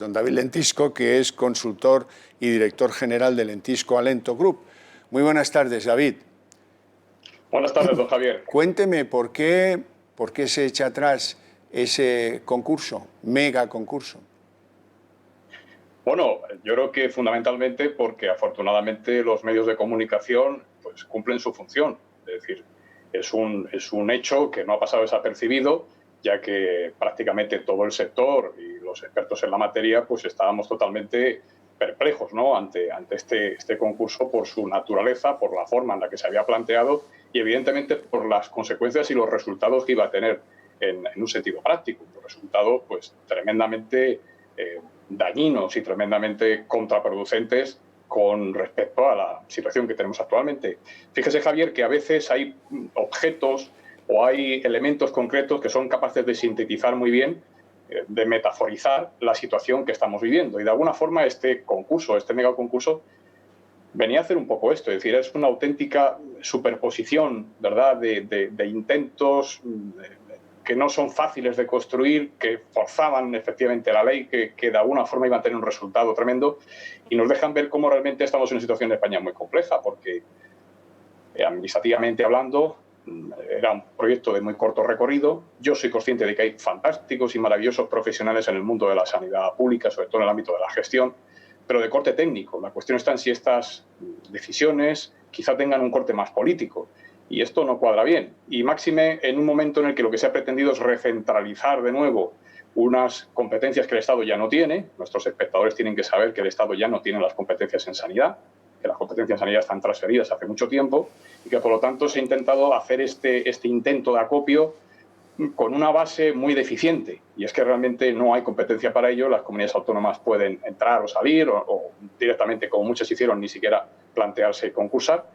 Don David Lentisco, que es consultor y director general de Lentisco Alento Group. Muy buenas tardes, David. Buenas tardes, don Javier. Cuénteme por qué se echa atrás ese concurso, mega concurso. Bueno, yo creo que fundamentalmente porque afortunadamente los medios de comunicación pues, cumplen su función. Es decir, es un hecho que no ha pasado desapercibido, ya que prácticamente todo el sector y los expertos en la materia pues estábamos totalmente perplejos, ¿no?, ante este concurso por su naturaleza, por la forma en la que se había planteado y evidentemente por las consecuencias y los resultados que iba a tener en un sentido práctico. Un resultado pues tremendamente dañinos y tremendamente contraproducentes con respecto a la situación que tenemos actualmente. Fíjese, Javier, que a veces hay objetos o hay elementos concretos que son capaces de sintetizar muy bien, de metaforizar la situación que estamos viviendo. Y de alguna forma este concurso, este megaconcurso, venía a hacer un poco esto. Es decir, es una auténtica superposición, ¿verdad?, de intentos que no son fáciles de construir, que forzaban efectivamente la ley, que de alguna forma iban a tener un resultado tremendo y nos dejan ver cómo realmente estamos en una situación en España muy compleja, porque administrativamente hablando era un proyecto de muy corto recorrido. Yo soy consciente de que hay fantásticos y maravillosos profesionales en el mundo de la sanidad pública, sobre todo en el ámbito de la gestión, pero de corte técnico. La cuestión está en si estas decisiones quizá tengan un corte más político. Y esto no cuadra bien. Y máxime en un momento en el que lo que se ha pretendido es recentralizar de nuevo unas competencias que el Estado ya no tiene. Nuestros espectadores tienen que saber que el Estado ya no tiene las competencias en sanidad, que las competencias en sanidad están transferidas hace mucho tiempo y que por lo tanto se ha intentado hacer este intento de acopio con una base muy deficiente, y es que realmente no hay competencia para ello. Las comunidades autónomas pueden entrar o salir o directamente, como muchas hicieron, ni siquiera plantearse concursar.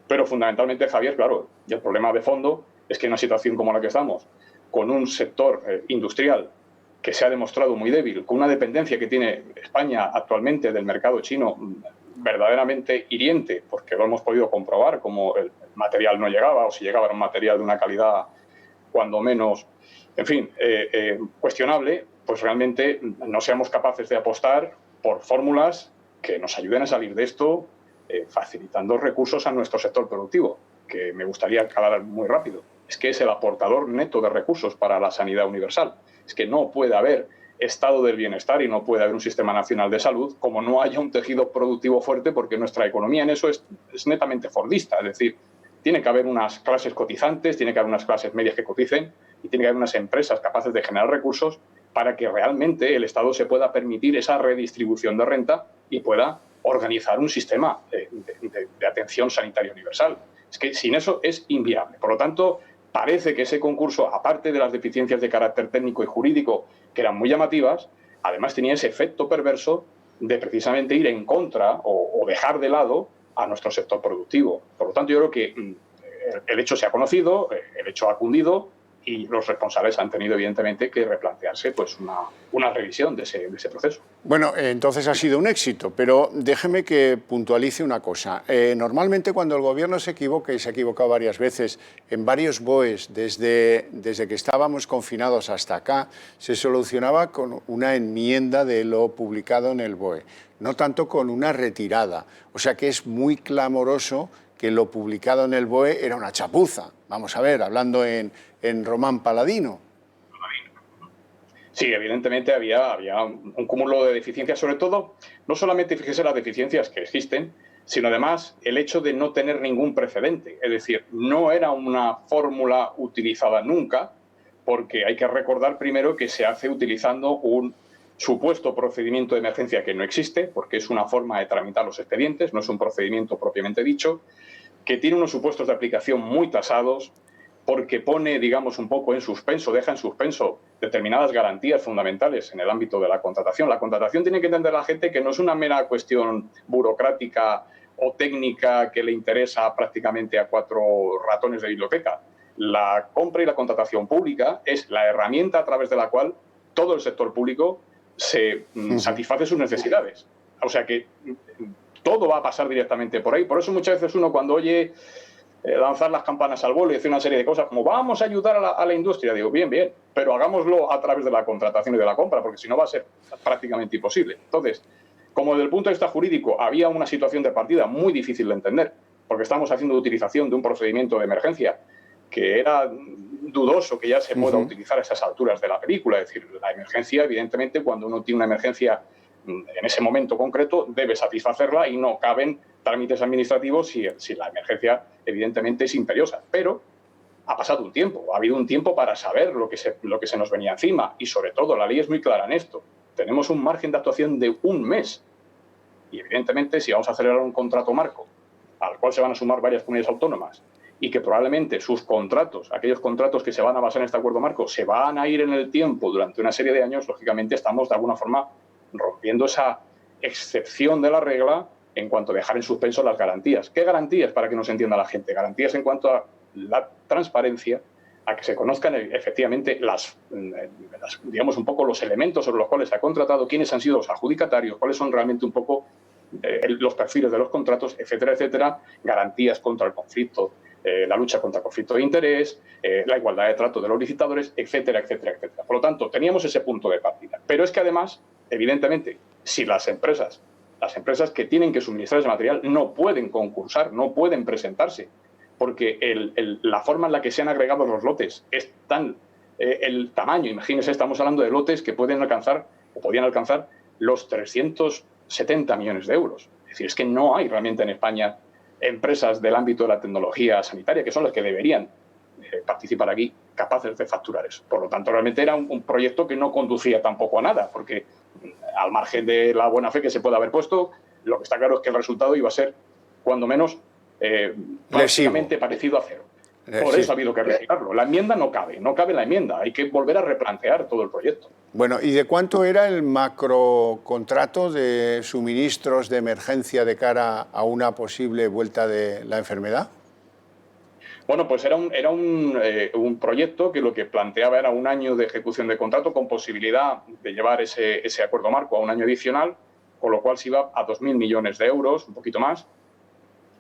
Pero fundamentalmente, Javier, claro, y el problema de fondo es que en una situación como la que estamos, con un sector industrial que se ha demostrado muy débil, con una dependencia que tiene España actualmente del mercado chino verdaderamente hiriente, porque lo hemos podido comprobar, como el material no llegaba, o si llegaba era un material de una calidad cuando menos, en fin, cuestionable, pues realmente no seamos capaces de apostar por fórmulas que nos ayuden a salir de esto, facilitando recursos a nuestro sector productivo, que me gustaría acabar muy rápido. Es que es el aportador neto de recursos para la sanidad universal. Es que no puede haber estado del bienestar y no puede haber un sistema nacional de salud como no haya un tejido productivo fuerte, porque nuestra economía en eso es netamente fordista. Es decir, tiene que haber unas clases cotizantes, tiene que haber unas clases medias que coticen y tiene que haber unas empresas capaces de generar recursos para que realmente el Estado se pueda permitir esa redistribución de renta y pueda organizar un sistema de atención sanitaria universal. Es que sin eso es inviable. Por lo tanto, parece que ese concurso, aparte de las deficiencias de carácter técnico y jurídico, que eran muy llamativas, además tenía ese efecto perverso de precisamente ir en contra o dejar de lado a nuestro sector productivo. Por lo tanto, yo creo que el hecho se ha conocido, el hecho ha cundido y los responsables han tenido, evidentemente, que replantearse pues, una revisión de ese proceso. Bueno, entonces ha sido un éxito, pero déjeme que puntualice una cosa. Normalmente cuando el Gobierno se equivoca, y se ha equivocado varias veces, en varios BOEs, desde que estábamos confinados hasta acá, se solucionaba con una enmienda de lo publicado en el BOE, no tanto con una retirada. O sea que es muy clamoroso que lo publicado en el BOE era una chapuza. Vamos a ver, hablando en Román Paladino. Sí, evidentemente había un cúmulo de deficiencias, sobre todo, no solamente, fíjese, las deficiencias que existen, sino además el hecho de no tener ningún precedente. Es decir, no era una fórmula utilizada nunca, porque hay que recordar primero que se hace utilizando un supuesto procedimiento de emergencia que no existe, porque es una forma de tramitar los expedientes, no es un procedimiento propiamente dicho, que tiene unos supuestos de aplicación muy tasados, porque pone, digamos, un poco en suspenso, deja en suspenso determinadas garantías fundamentales en el ámbito de la contratación. La contratación tiene que entender la gente que no es una mera cuestión burocrática o técnica que le interesa prácticamente a 4 ratones de biblioteca. La compra y la contratación pública es la herramienta a través de la cual todo el sector público se satisface sus necesidades. O sea que todo va a pasar directamente por ahí. Por eso muchas veces uno cuando oye lanzar las campanas al vuelo y decir una serie de cosas como vamos a ayudar a la industria. Digo, bien, pero hagámoslo a través de la contratación y de la compra, porque si no va a ser prácticamente imposible. Entonces, como desde el punto de vista jurídico había una situación de partida muy difícil de entender, porque estamos haciendo utilización de un procedimiento de emergencia que era dudoso que ya se pueda utilizar a esas alturas de la película. Es decir, la emergencia, evidentemente, cuando uno tiene una emergencia en ese momento concreto, debe satisfacerla y no caben trámites administrativos si la emergencia, evidentemente, es imperiosa. Pero ha pasado un tiempo, ha habido un tiempo para saber lo que se nos venía encima y, sobre todo, la ley es muy clara en esto. Tenemos un margen de actuación de 1 mes. Y, evidentemente, si vamos a celebrar un contrato marco al cual se van a sumar varias comunidades autónomas y que probablemente sus contratos, aquellos contratos que se van a basar en este acuerdo marco, se van a ir en el tiempo durante una serie de años, lógicamente estamos de alguna forma rompiendo esa excepción de la regla en cuanto a dejar en suspenso las garantías. ¿Qué garantías, para que nos entienda la gente? Garantías en cuanto a la transparencia, a que se conozcan efectivamente digamos un poco los elementos sobre los cuales se ha contratado, quiénes han sido los adjudicatarios, cuáles son realmente un poco los perfiles de los contratos, etcétera, etcétera, garantías contra el conflicto, la lucha contra el conflicto de interés, la igualdad de trato de los licitadores, etcétera, etcétera, etcétera. Por lo tanto, teníamos ese punto de partida. Pero es que además, evidentemente, si las empresas que tienen que suministrar ese material no pueden concursar, no pueden presentarse, porque la forma en la que se han agregado los lotes es tan el tamaño, imagínense, estamos hablando de lotes que pueden alcanzar o podían alcanzar los 370 millones de euros. Es decir, es que no hay realmente en España empresas del ámbito de la tecnología sanitaria, que son las que deberían participar aquí, capaces de facturar eso. Por lo tanto, realmente era un proyecto que no conducía tampoco a nada, porque al margen de la buena fe que se puede haber puesto, lo que está claro es que el resultado iba a ser, cuando menos, prácticamente parecido a cero. Por eso ha habido que retirarlo. La enmienda no cabe la enmienda. Hay que volver a replantear todo el proyecto. Bueno, ¿y de cuánto era el macrocontrato de suministros de emergencia de cara a una posible vuelta de la enfermedad? Bueno, pues era un proyecto que lo que planteaba era 1 año de ejecución de contrato con posibilidad de llevar ese acuerdo marco a 1 año adicional, con lo cual se iba a 2.000 millones de euros, un poquito más,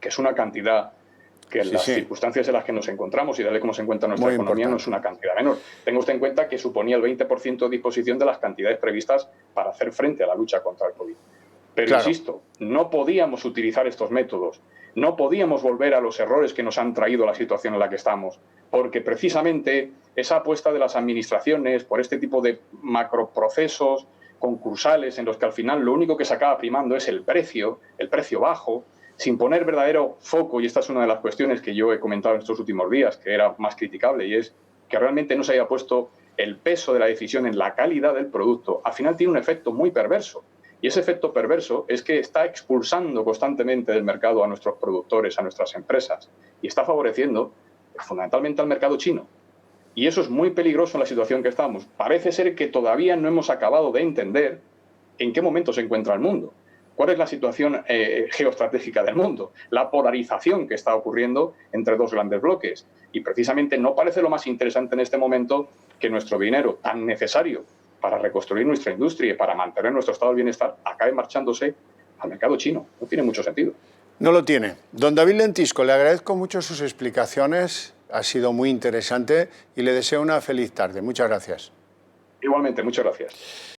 que es una cantidad que en las circunstancias en las que nos encontramos y de cómo se encuentra nuestra economía no es una cantidad menor. Tenga usted en cuenta que suponía el 20% de disposición de las cantidades previstas para hacer frente a la lucha contra el COVID. Pero, insisto, no podíamos utilizar estos métodos, no podíamos volver a los errores que nos han traído la situación en la que estamos, porque precisamente esa apuesta de las administraciones por este tipo de macroprocesos concursales en los que al final lo único que se acaba primando es el precio bajo, sin poner verdadero foco, y esta es una de las cuestiones que yo he comentado en estos últimos días, que era más criticable, y es que realmente no se haya puesto el peso de la decisión en la calidad del producto. Al final tiene un efecto muy perverso, y ese efecto perverso es que está expulsando constantemente del mercado a nuestros productores, a nuestras empresas, y está favoreciendo fundamentalmente al mercado chino. Y eso es muy peligroso en la situación que estamos. Parece ser que todavía no hemos acabado de entender en qué momento se encuentra el mundo. ¿Cuál es la situación geoestratégica del mundo? La polarización que está ocurriendo entre dos grandes bloques. Y precisamente no parece lo más interesante en este momento que nuestro dinero, tan necesario para reconstruir nuestra industria y para mantener nuestro estado de bienestar, acabe marchándose al mercado chino. No tiene mucho sentido. No lo tiene. Don David Lentisco, le agradezco mucho sus explicaciones. Ha sido muy interesante y le deseo una feliz tarde. Muchas gracias. Igualmente, muchas gracias.